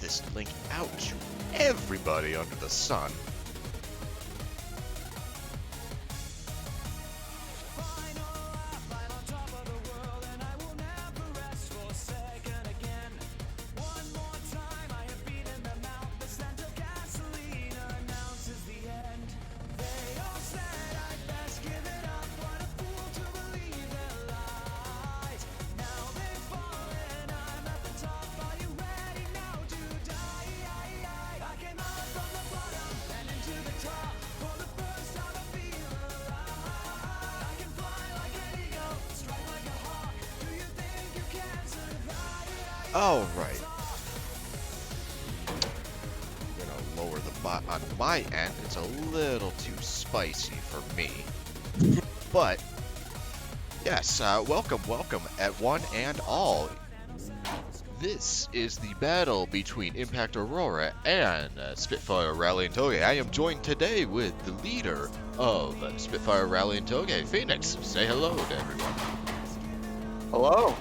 this link out to everybody under the sun. All right. I'm gonna lower the bot on my end. It's a little too spicy for me. But yes, welcome at one and all. This is the battle between Impact Aurora and Spitfire Rally and Toge. I am joined today with the leader of Spitfire Rally and Toge, Phoenix. Say hello to everyone. Hello.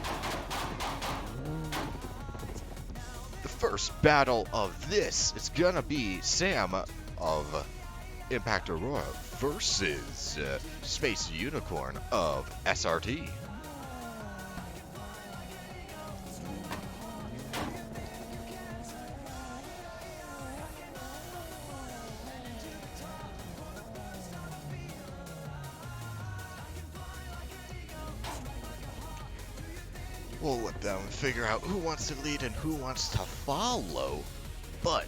The first battle of this is gonna be Sam of Impact Aurora versus Space Unicorn of SRT. We'll let them figure out who wants to lead and who wants to follow. But,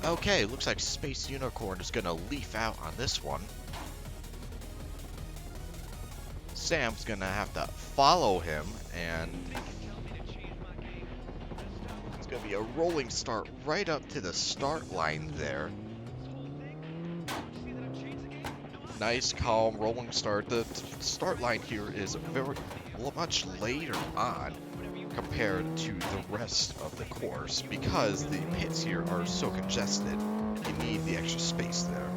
okay, looks like Space Unicorn is going to leaf out on this one. Sam's going to have to follow him, and it's going to be a rolling start right up to the start line there. Nice, calm, rolling start. The start line here is very much later on compared to the rest of the course because the pits here are so congested. You need the extra space there.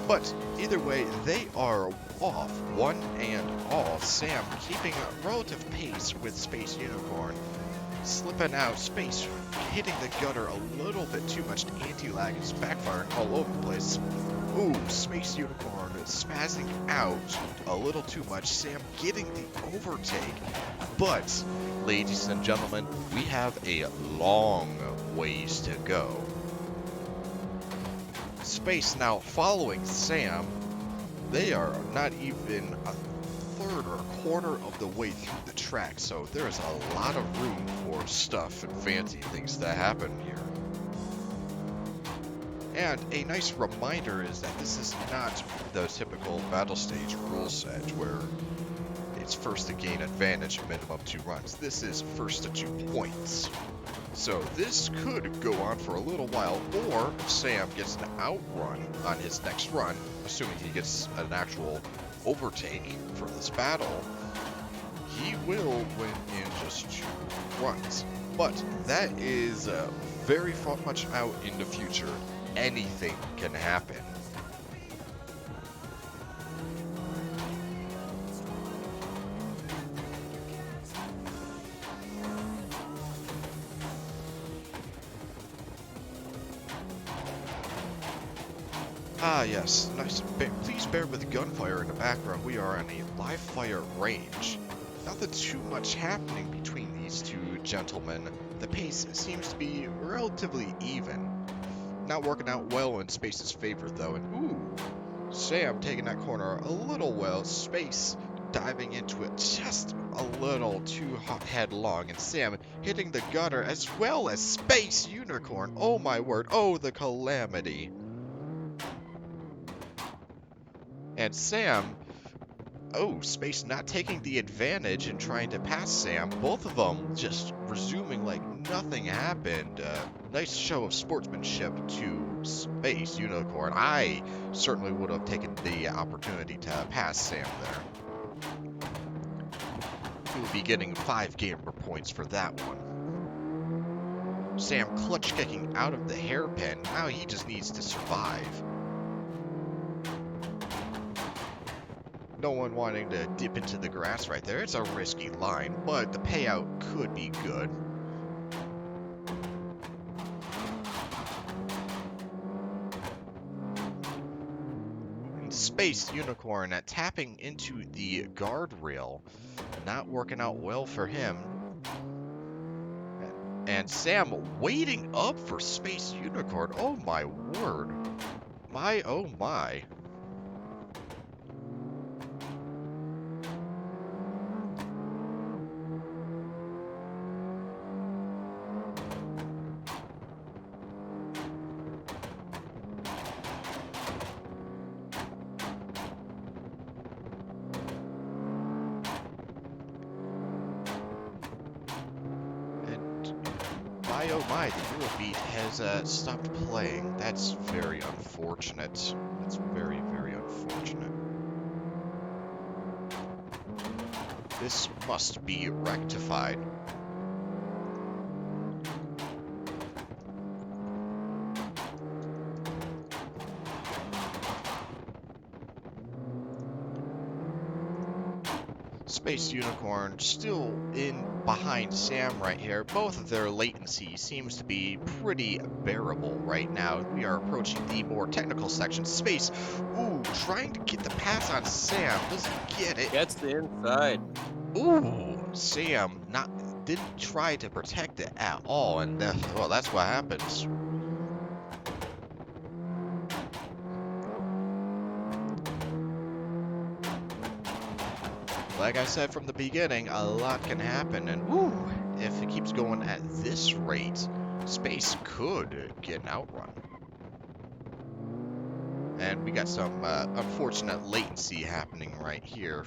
But either way, they are off one and all. Sam keeping a relative pace with Space Unicorn. Slipping out, Space hitting the gutter a little bit too much. Anti-lag is backfiring all over the place. Ooh, Space Unicorn spazzing out a little too much. Sam getting the overtake. But, ladies and gentlemen, we have a long ways to go. Space now following Sam. They are not even a third or a quarter of the way through the track, so there's a lot of room for stuff and fancy things to happen here. And a nice reminder is that this is not the typical battle stage rule set where it's first to gain advantage, minimum 2 runs. This is first to 2 points. So this could go on for a little while, or if Sam gets an outrun on his next run, assuming he gets an actual overtake for this battle, he will win in just 2 runs. But that is very much out in the future. Anything can happen. Ah yes, nice. Please bear with gunfire in the background. We are on a live fire range. Nothing too much happening between these two gentlemen. The pace seems to be relatively even. Not working out well in Space's favor though, and ooh, Sam taking that corner a little well. Space diving into it just a little too headlong, and Sam hitting the gutter as well as Space Unicorn. Oh my word, oh the calamity. And Sam, oh, Space not taking the advantage and trying to pass Sam. Both of them just resuming like nothing happened. Nice show of sportsmanship to Space Unicorn. I certainly would have taken the opportunity to pass Sam there. He will be getting 5 gamer points for that one. Sam clutch kicking out of the hairpin. Now he just needs to survive. No one wanting to dip into the grass right there. It's a risky line, but the payout could be good. Space Unicorn tapping into the guardrail. Not working out well for him. And Sam waiting up for Space Unicorn. Oh my word. My oh my. My oh my, the Eurobeat has stopped playing. That's very unfortunate. That's very, very unfortunate. This must be rectified. Space Unicorn still in behind Sam right here. Both of their latency seems to be pretty bearable right now. We are approaching the more technical section. Space, ooh, trying to get the pass on Sam. Does he get it? Gets the inside. Ooh, Sam didn't try to protect it at all, and well, that's what happens. Like I said from the beginning, a lot can happen, and woo, if it keeps going at this rate, Space could get an outrun. And we got some unfortunate latency happening right here.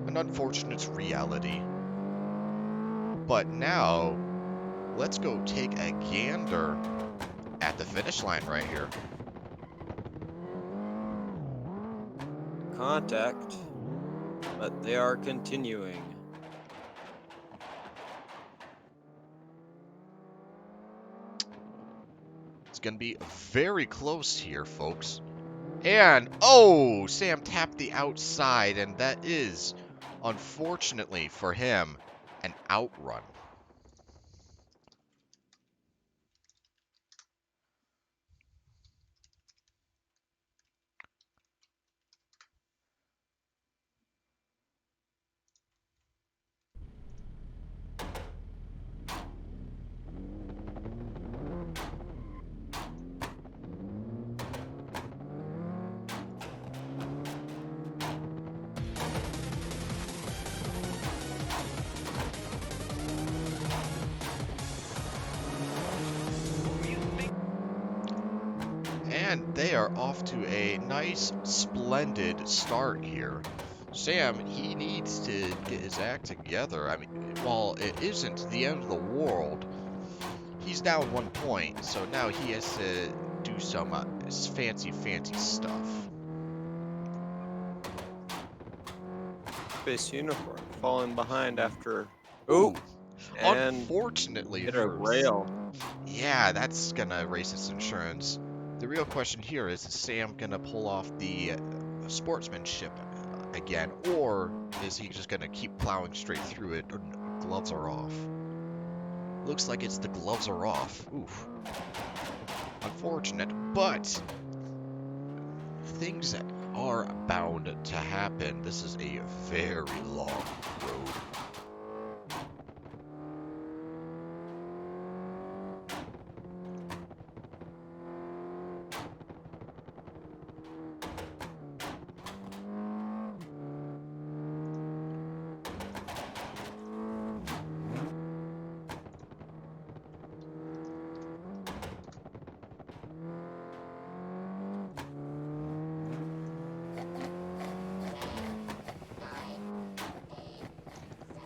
An unfortunate reality. But now, let's go take a gander at the finish line right here. Contact. But they are continuing. It's going to be very close here, folks. And, oh, Sam tapped the outside, and that is, unfortunately for him, an outrun. And they are off to a nice, splendid start here. Sam, he needs to get his act together. I mean, while it isn't the end of the world, he's down 1 point, so now he has to do some fancy stuff. Space Unicorn falling behind after. Ooh, and unfortunately hit for a rail. Yeah, that's gonna erase his insurance. The real question here is Sam gonna pull off the sportsmanship again, or is he just gonna keep plowing straight through it? Gloves are off. Looks like it's the gloves are off. Oof. Unfortunate, but things are bound to happen. This is a very long road.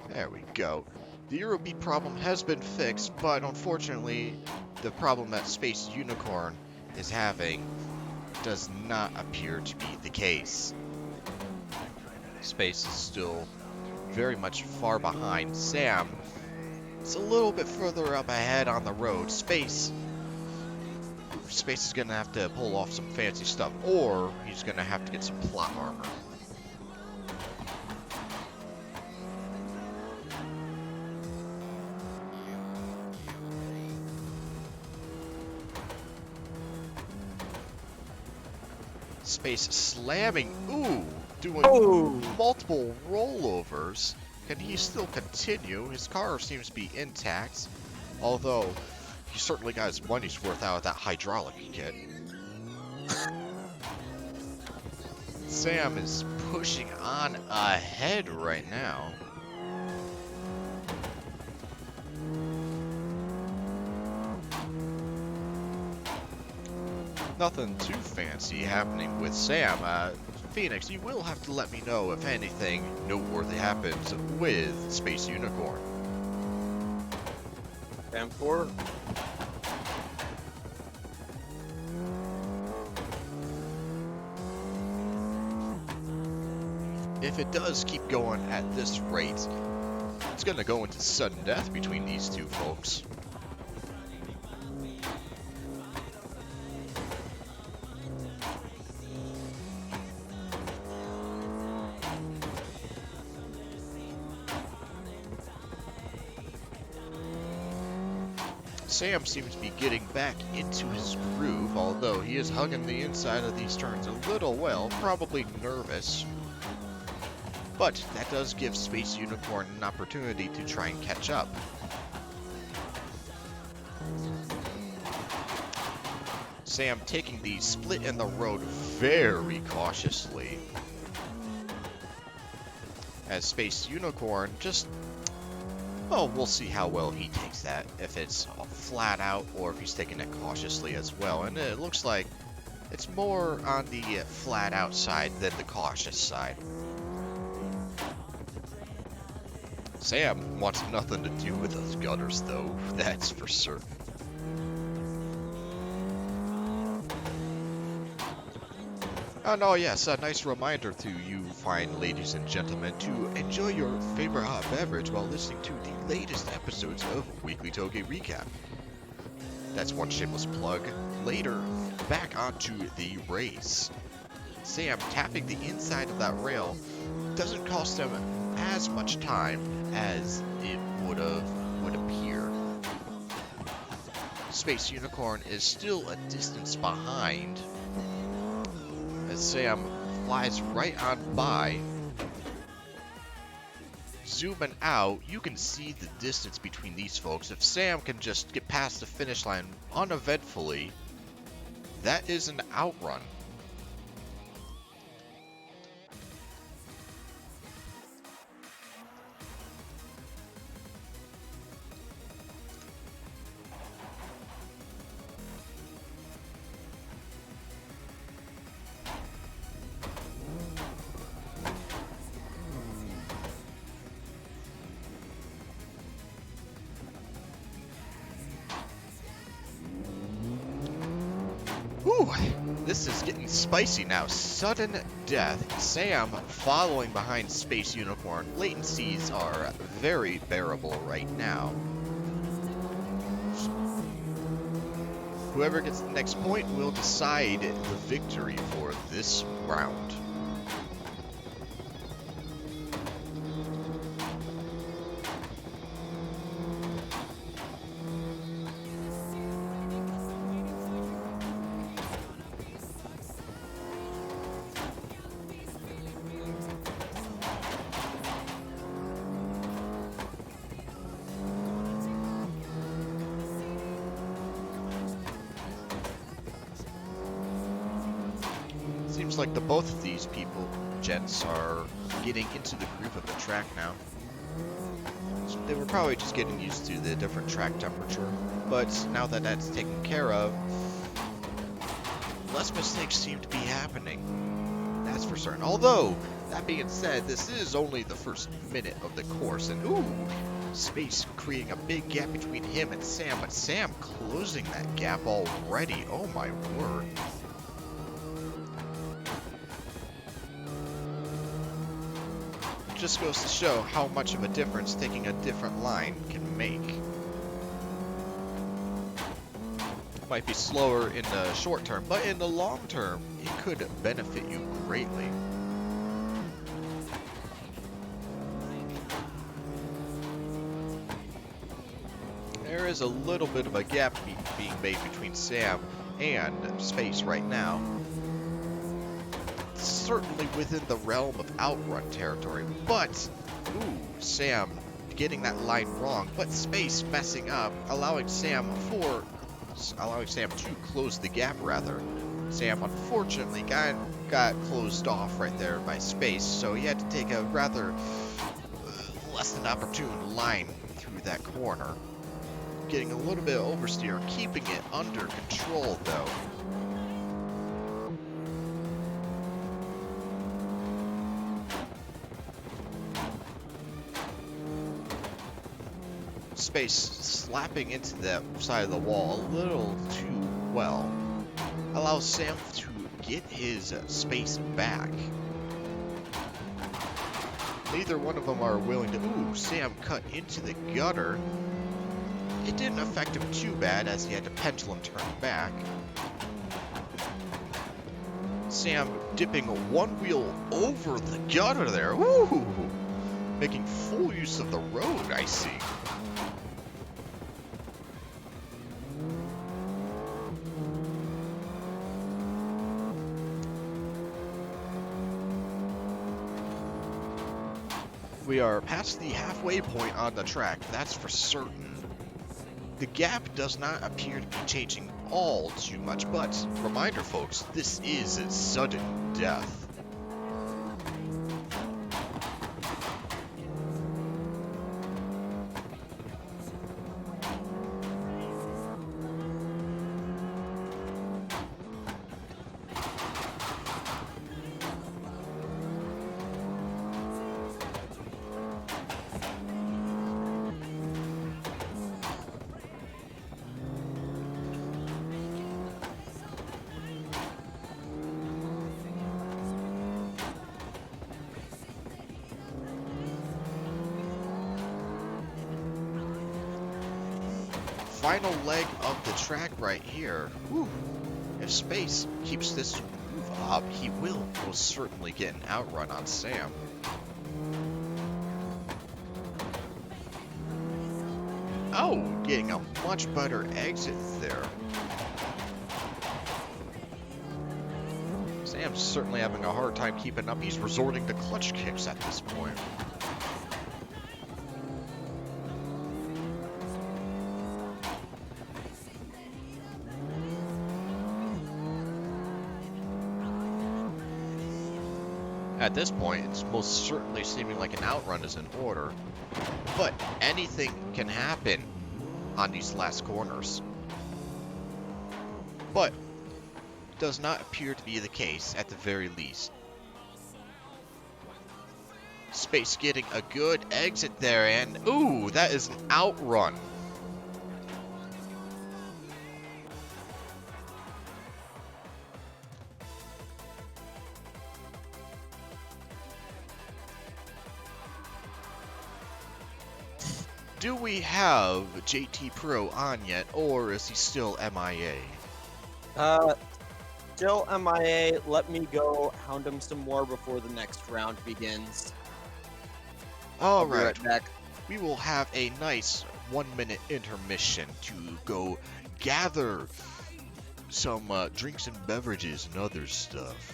There we go. The Eurobeat problem has been fixed, but unfortunately, the problem that Space Unicorn is having does not appear to be the case. Space is still very much far behind. Sam, it's a little bit further up ahead on the road. Space is gonna have to pull off some fancy stuff, or he's gonna have to get some plot armor. Space slamming, ooh, doing Oh! multiple rollovers. Can he still continue? His car seems to be intact, although he certainly got his money's worth out of that hydraulic kit. Sam is pushing on ahead right now. Nothing too fancy happening with Sam. Phoenix, you will have to let me know if anything noteworthy happens with Space Unicorn. Cam 4. If it does keep going at this rate, it's going to go into sudden death between these two folks. Sam seems to be getting back into his groove, although he is hugging the inside of these turns a little well, probably nervous. But that does give Space Unicorn an opportunity to try and catch up. Sam taking the split in the road very cautiously, as Space Unicorn just, well, we'll see how well he takes that, if it's flat out or if he's taking it cautiously as well. And it looks like it's more on the flat out side than the cautious side. Sam wants nothing to do with those gutters, though, that's for certain. Oh yes, a nice reminder to you fine ladies and gentlemen to enjoy your favorite hot beverage while listening to the latest episodes of Weekly Toge Recap. That's one shameless plug. Later, back onto the race. Sam tapping the inside of that rail doesn't cost him as much time as it would appear. Space Unicorn is still a distance behind, as Sam flies right on by. Zooming out, you can see the distance between these folks. If Sam can just get past the finish line uneventfully, that is an outrun. Whew, this is getting spicy now. Sudden death. Sam following behind Space Unicorn. Latencies are very bearable right now. Whoever gets the next point will decide the victory for this round. Seems like both of these gents are getting into the groove of the track now. So they were probably just getting used to the different track temperature, but now that that's taken care of, less mistakes seem to be happening. That's for certain. Although, that being said, this is only the first minute of the course, and ooh, Space creating a big gap between him and Sam, but Sam closing that gap already. Oh my word. Just goes to show how much of a difference taking a different line can make. Might be slower in the short term, but in the long term, it could benefit you greatly. There is a little bit of a gap being made between Sam and Space right now. certainly within the realm of outrun territory, but, ooh, Sam getting that line wrong, but Space messing up, allowing Sam to close the gap, rather. Sam, unfortunately, got closed off right there by Space, so he had to take a rather less than opportune line through that corner. Getting a little bit of oversteer, keeping it under control, though. Space slapping into that side of the wall a little too well. Allows Sam to get his space back. Neither one of them are willing to... Ooh, Sam cut into the gutter. It didn't affect him too bad as he had to pendulum turn back. Sam dipping one wheel over the gutter there. Ooh! Making full use of the road, I see. We are past the halfway point on the track, that's for certain. The gap does not appear to be changing all too much, but reminder folks, this is sudden death. Final leg of the track right here. Whew. If Space keeps this move up, he will most certainly get an outrun on Sam. Oh, getting a much better exit there. Sam's certainly having a hard time keeping up. He's resorting to clutch kicks at this point. At this point, it's most certainly seeming like an outrun is in order, but anything can happen on these last corners. But does not appear to be the case at the very least. Space getting a good exit there, and ooh, that is an outrun. Do we have JT Pro on yet, or is he still MIA? Still MIA. Let me go hound him some more before the next round begins. All Be right. right back. We will have a nice 1-minute intermission to go gather some drinks and beverages and other stuff.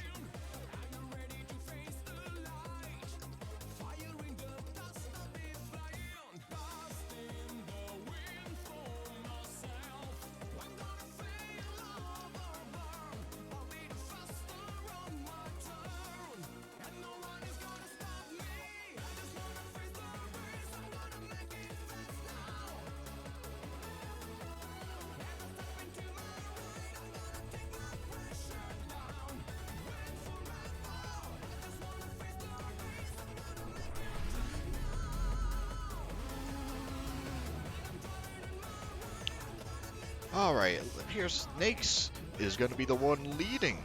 Alright, here's Snakes is going to be the one leading.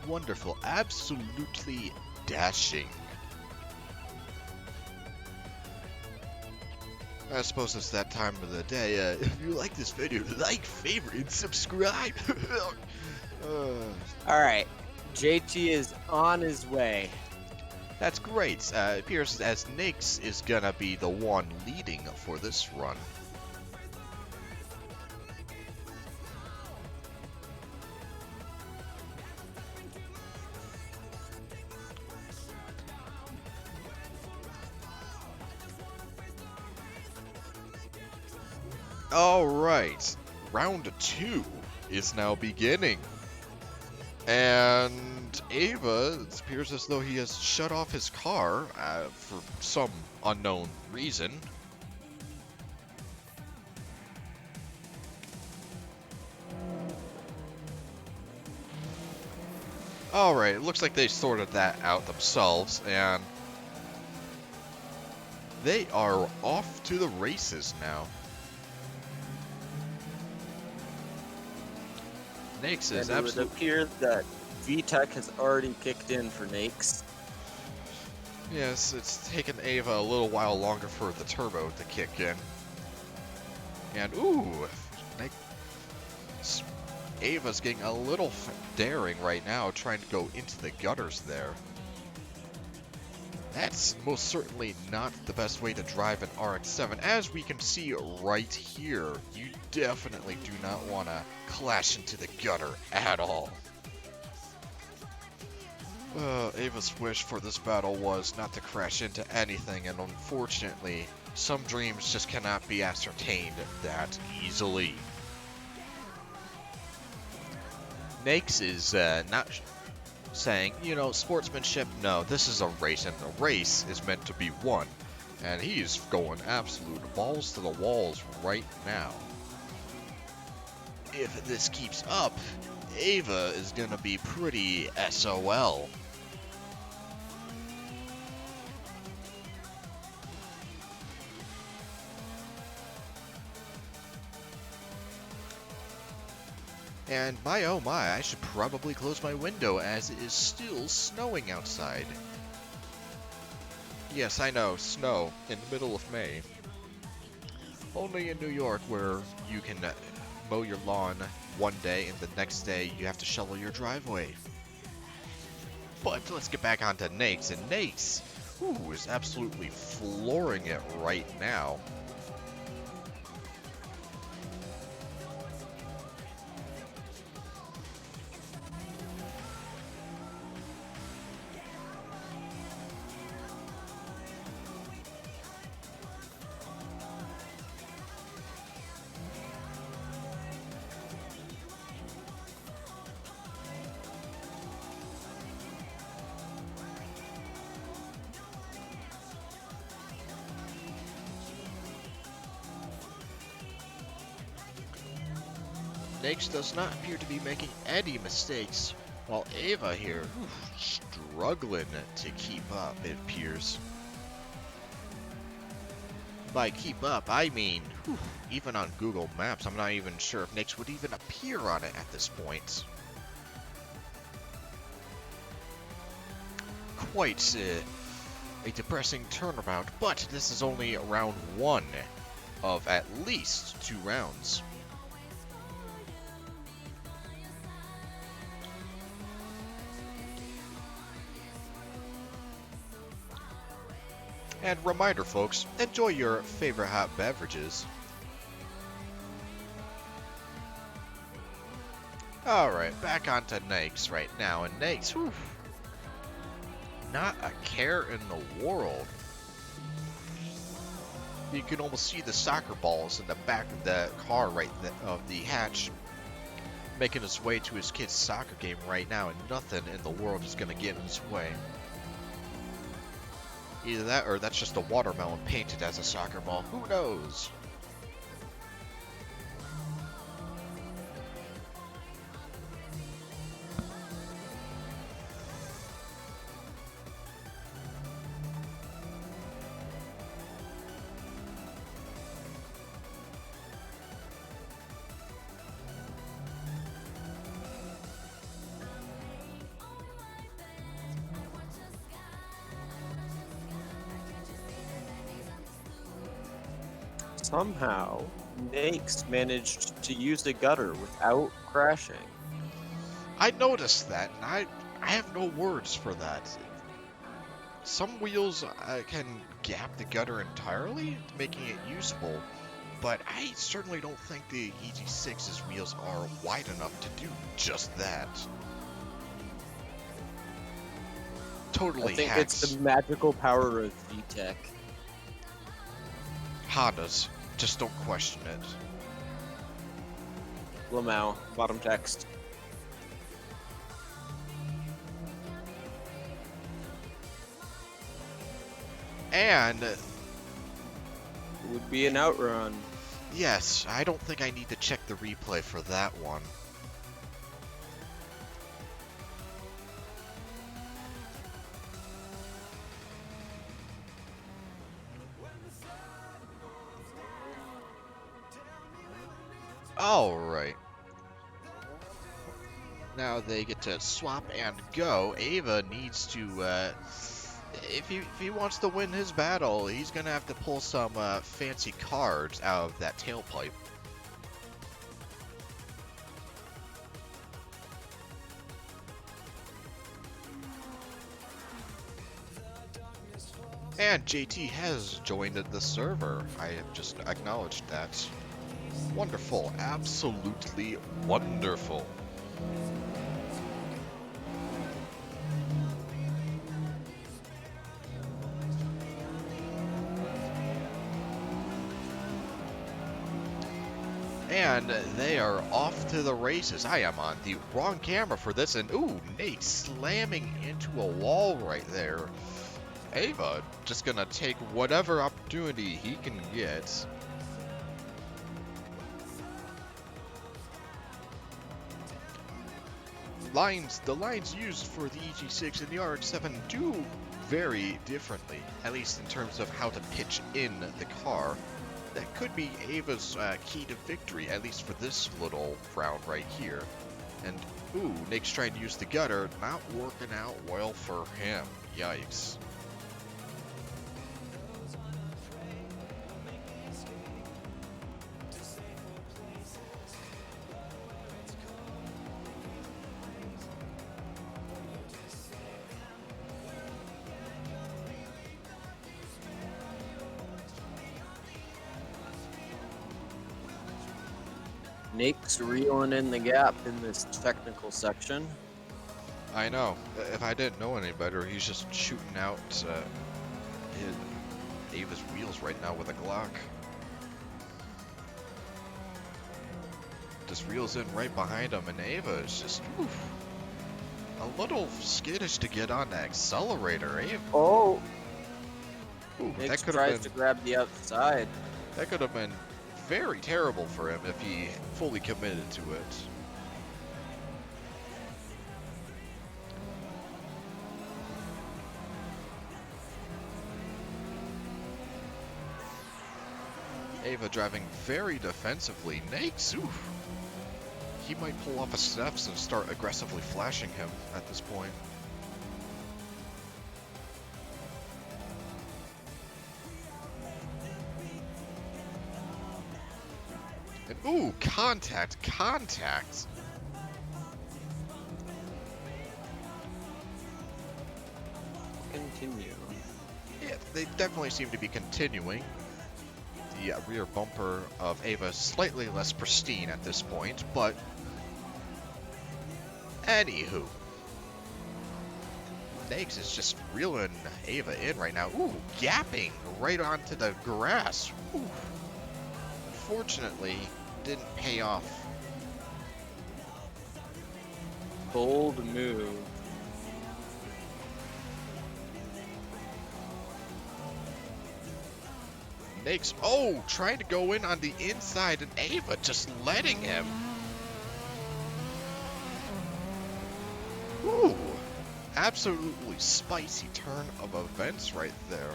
Wonderful, absolutely dashing. I suppose it's that time of the day. If you like this video, like, favorite, and subscribe. Alright, JT is on his way. That's great. It appears as Snakes is going to be the one leading for this run. All right, round 2 is now beginning. And Ava, it appears as though he has shut off his car for some unknown reason. Alright, it looks like they sorted that out themselves, and they are off to the races now. Nakes is And it would absolutely... appear that VTech has already kicked in for Nakes. Yes, it's taken Ava a little while longer for the turbo to kick in. And, ooh, Ava's getting a little daring right now, trying to go into the gutters there. That's most certainly not the best way to drive an RX-7. As we can see right here, you definitely do not want to clash into the gutter at all. Ava's wish for this battle was not to crash into anything, and unfortunately, some dreams just cannot be ascertained that easily. Nakes is not saying, you know, sportsmanship, no, this is a race, and the race is meant to be won. And he's going absolute balls to the walls right now. If this keeps up, Ava is going to be pretty SOL. And my oh my, I should probably close my window as it is still snowing outside. Yes, I know, snow in the middle of May. Only in New York where you can mow your lawn one day and the next day you have to shovel your driveway. But let's get back onto Nakes, and Nakes, is absolutely flooring it right now. Nakes does not appear to be making any mistakes, while Ava here, struggling to keep up, it appears. By keep up, I mean, even on Google Maps, I'm not even sure if Nakes would even appear on it at this point. Quite a depressing turnabout, but this is only round 1 of at least 2 rounds. And reminder, folks, enjoy your favorite hot beverages. Alright, back onto Nakes right now, and Nakes, not a care in the world. You can almost see the soccer balls in the back of the car of the hatch, making his way to his kid's soccer game right now, and nothing in the world is going to get in his way. Either that, or that's just a watermelon painted as a soccer ball. Who knows? Somehow, Nakes managed to use the gutter without crashing. I noticed that, and I have no words for that. Some wheels can gap the gutter entirely, making it usable, but I certainly don't think the EG6's wheels are wide enough to do just that. Totally I think hacks. it's the magical power of VTech. Hondas, just don't question it. Lamau, bottom text. And Would be an outrun. yes, I don't think I need to check the replay for that one. All right. Now they get to swap and go. Ava needs to, if he wants to win his battle, he's gonna have to pull some fancy cards out of that tailpipe. And JT has joined the server. I have just acknowledged that. Wonderful, absolutely wonderful. And they are off to the races. I am on the wrong camera for this, and ooh, Nate slamming into a wall right there. Ava just gonna take whatever opportunity he can get. The lines used for the EG6 and the RX-7 do vary differently, at least in terms of how to pitch in the car. That could be Ava's key to victory, at least for this little round right here. And, ooh, Nate's trying to use the gutter, not working out well for him. Yikes. Nake's reeling in the gap in this technical section. I know. If I didn't know any better, he's just shooting out Ava's wheels right now with a Glock. Just reels in right behind him, and Ava is just a little skittish to get on the accelerator. Ava, Oh, ooh, Nate that could tries have to been grab the outside. that could have been very terrible for him if he fully committed to it. Ava driving very defensively. Nakes, oof. He might pull off a steps and start aggressively flashing him at this point. And ooh, contact. Continue. Yeah, they definitely seem to be continuing. The rear bumper of Ava is slightly less pristine at this point, but anywho. Nakes is just reeling Ava in right now. Ooh, gapping right onto the grass. Ooh. Unfortunately, didn't pay off. Bold move. Nakes, oh, trying to go in on the inside, and Ava just letting him. Ooh, absolutely spicy turn of events right there.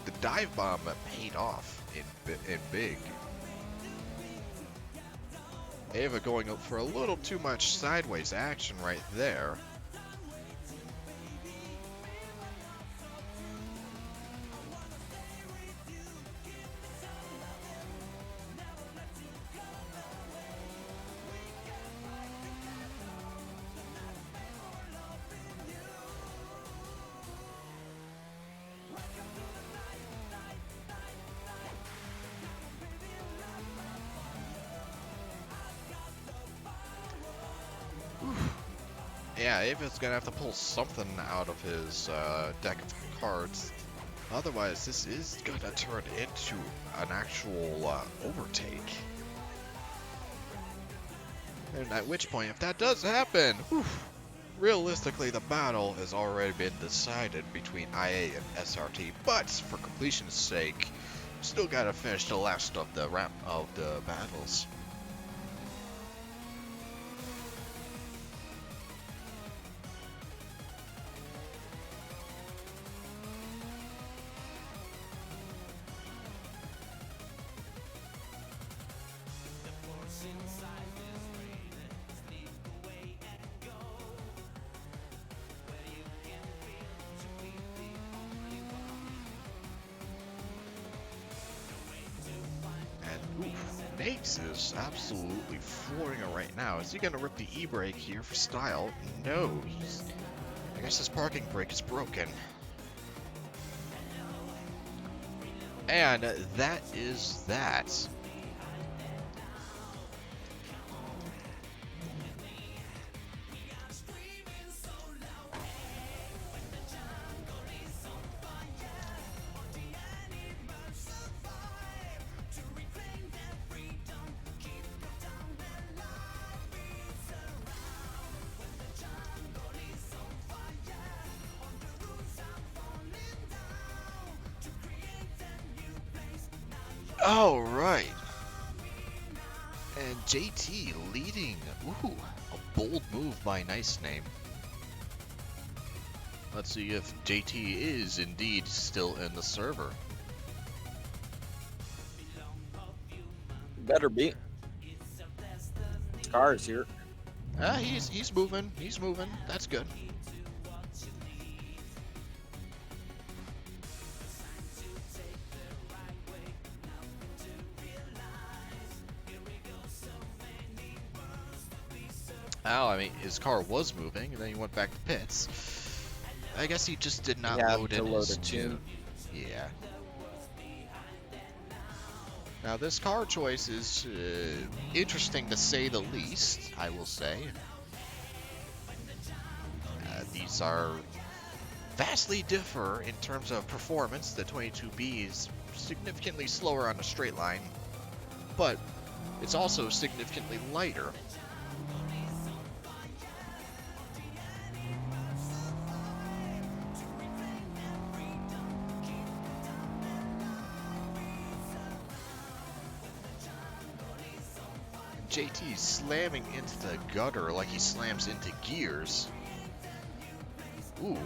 The dive bomb paid off in big. Ava going up for a little too much sideways action right there. Yeah, Ava's gonna have to pull something out of his deck of cards. Otherwise, this is gonna turn into an actual overtake. And at which point, if that does happen, whew, realistically, the battle has already been decided between IA and SRT. But for completion's sake, still gotta finish the last of the battles. And oof, Nates is absolutely flooring it right now. Is he gonna rip the e-brake here for style? No, I guess his parking brake is broken. And that is that. All right. And JT leading. Ooh, a bold move by Nice Name. Let's see if JT is indeed still in the server. Better be. Cars here. He's moving. He's moving. That's good. Oh, I mean, his car was moving, and then he went back to pits. I guess he just did not load in his tune. Yeah. Now, this car choice is interesting to say the least, I will say. These are vastly differ in terms of performance. The 22B is significantly slower on a straight line, but it's also significantly lighter. JT slamming into the gutter like he slams into gears. Ooh.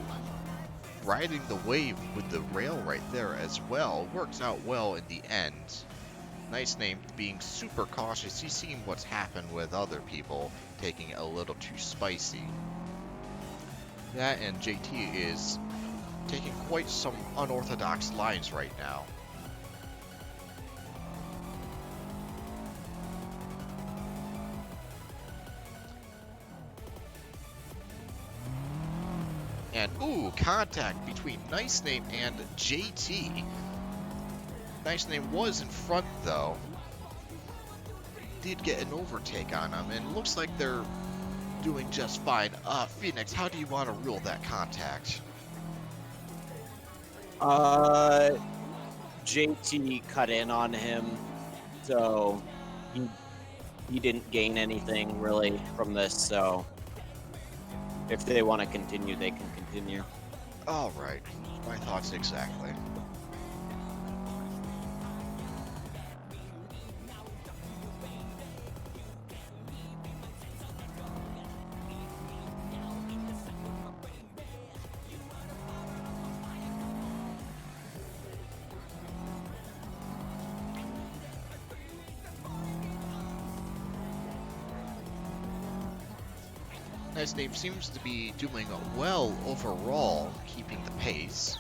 Riding the wave with the rail right there as well. Works out well in the end. Nice Name being super cautious. He's seen what's happened with other people taking it a little too spicy. That and JT is taking quite some unorthodox lines right now. And, ooh, contact between Nice Name and JT. Nice Name was in front, though. Did get an overtake on him, and looks like they're doing just fine. Phoenix, how do you want to rule that contact? JT cut in on him, so he didn't gain anything really from this, so if they want to continue, they can continue. All right, my thoughts exactly. Nice Name seems to be doing well overall, keeping the pace.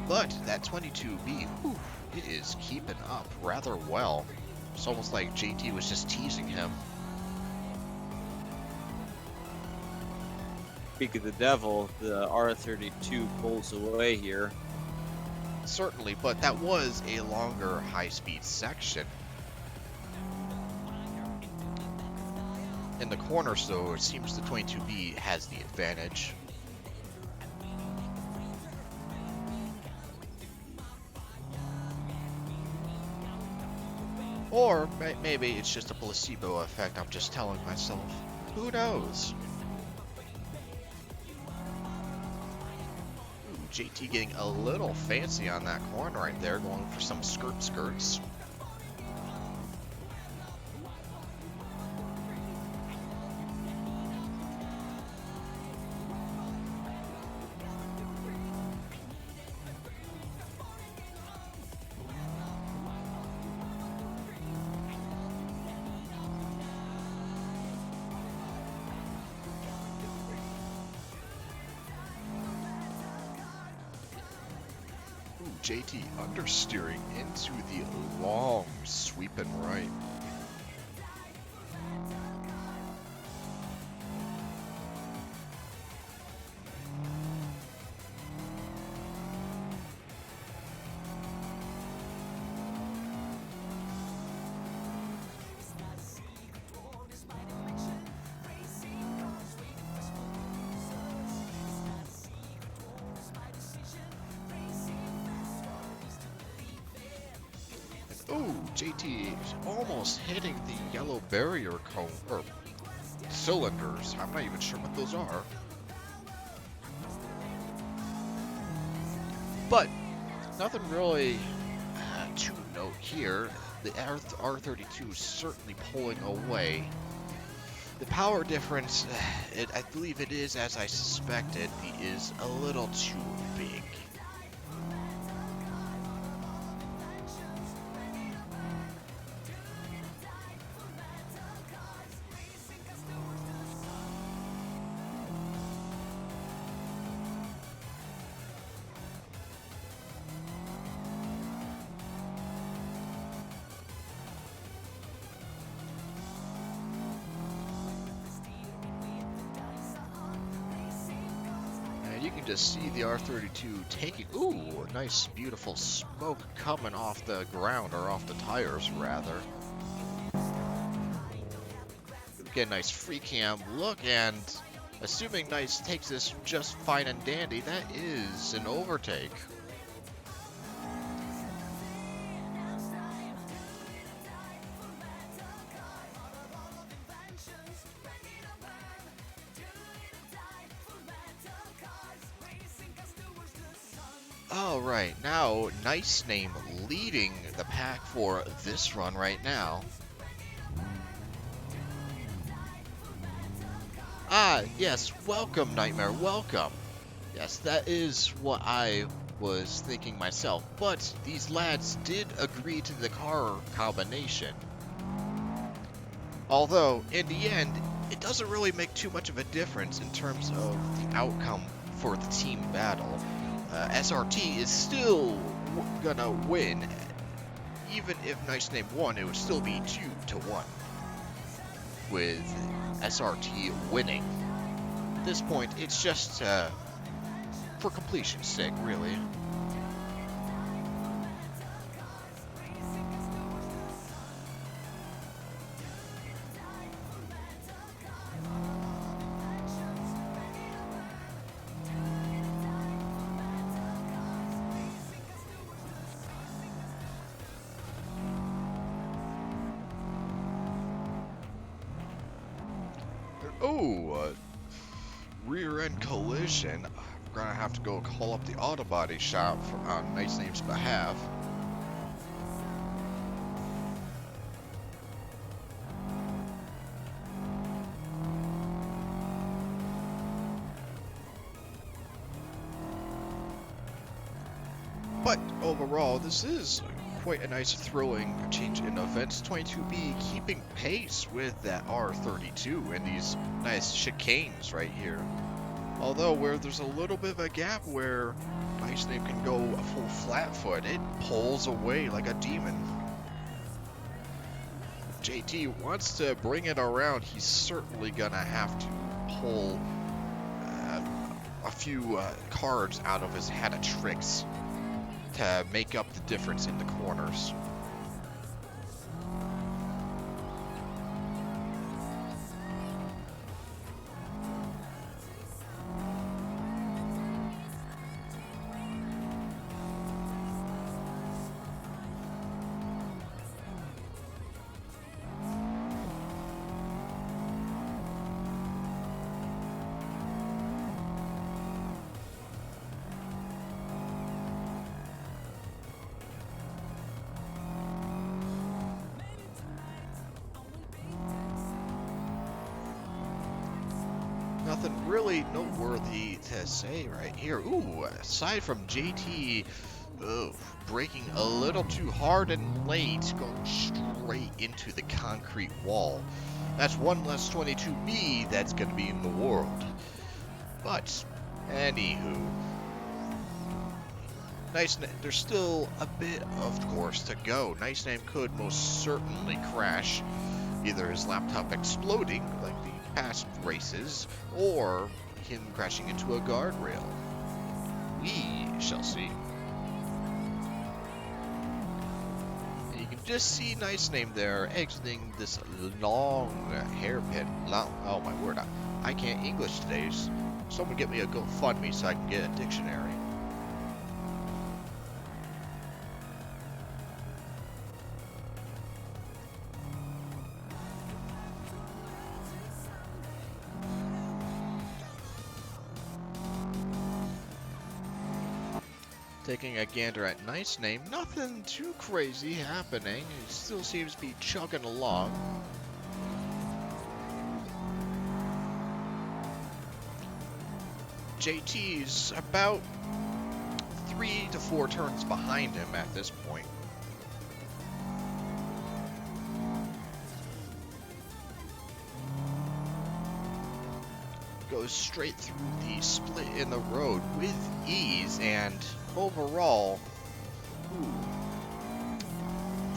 But that 22B, whew, it is keeping up rather well. It's almost like JT was just teasing him. Speak of the devil, the R32 pulls away here. Certainly, but that was a longer high-speed section. In the corners, though, it seems the 22B has the advantage. Or maybe it's just a placebo effect I'm just telling myself. Who knows? Ooh, JT getting a little fancy on that corner right there, going for some skirts. Ooh, JT understeering into the long sweeping right. Ooh, JT is almost hitting the yellow barrier cone, or cylinders. I'm not even sure what those are. But nothing really to note here. The R32 is certainly pulling away. The power difference, I believe it is as I suspected, is a little too big. You can just see the R32 taking, ooh, nice beautiful smoke coming off the ground, or off the tires rather. Get a nice free cam look, and assuming Nice takes this just fine and dandy, that is an overtake. Alright, now Nice Name leading the pack for this run right now. Ah, yes, welcome Nightmare, welcome. Yes, that is what I was thinking myself, but these lads did agree to the car combination. Although, in the end, it doesn't really make too much of a difference in terms of the outcome for the team battle. SRT is still gonna win. Even if Nice Name won, it would still be 2-1, with SRT winning. At this point, it's just for completion's sake, really. Oh, rear end collision. I'm gonna have to go call up the auto body shop on Nice Name's behalf. But overall, this is quite a nice thrilling change in events. 22B keeping pace with that R32 and these nice chicanes right here. Although where there's a little bit of a gap where Nice Name can go a full flat foot, it pulls away like a demon. If JT wants to bring it around, he's certainly gonna have to pull a few cards out of his hat of tricks to make up the difference in the corners. nothing really noteworthy to say right here. Ooh, aside from JT braking a little too hard and late, going straight into the concrete wall. That's one less 22B that's going to be in the world. But, anywho, there's still a bit of course to go. Nice Name could most certainly crash, either his laptop exploding like the past races, or him crashing into a guardrail. We shall see. And you can just see Nice Name there exiting this long hairpin. Oh my word, I can't English today. Someone get me a GoFundMe so I can get a dictionary. Taking a gander at Nice Name, nothing too crazy happening. He still seems to be chugging along. JT's about 3 to 4 turns behind him at this point. Goes straight through the split in the road with ease, and overall,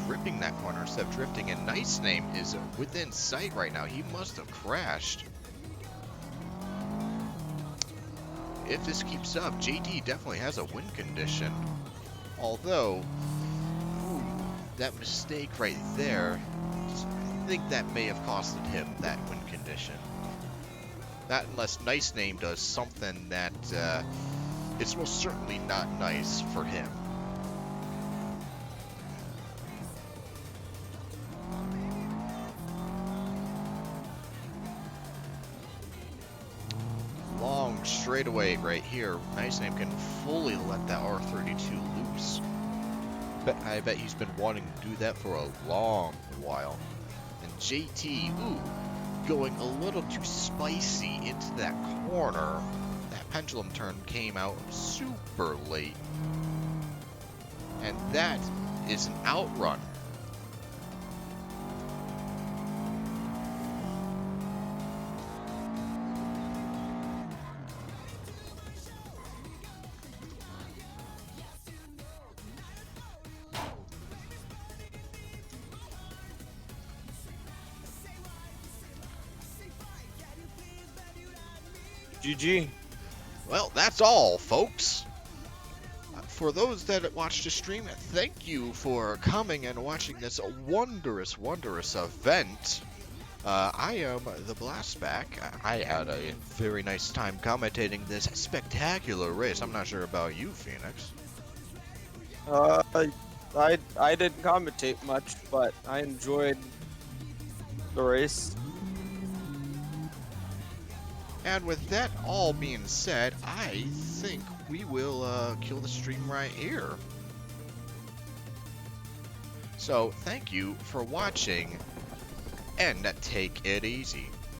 gripping that corner instead of drifting. And Nice Name is within sight right now. He must have crashed. If this keeps up, JD definitely has a win condition. Although, that mistake right there, I think that may have costed him that win condition. Not unless Nice Name does something that it's most certainly not nice for him. Long straightaway right here. Nice Name can fully let that R32 loose. But I bet he's been wanting to do that for a long while. And JT, going a little too spicy into that corner. That pendulum turn came out super late. And that is an outrun. GG. Well, that's all, folks. For those that watched the stream, thank you for coming and watching this wondrous, wondrous event. I am the Blastback. I had a very nice time commentating this spectacular race. I'm not sure about you, Phoenix. I didn't commentate much, but I enjoyed the race. And with that all being said, I think we will kill the stream right here. So, thank you for watching, and take it easy.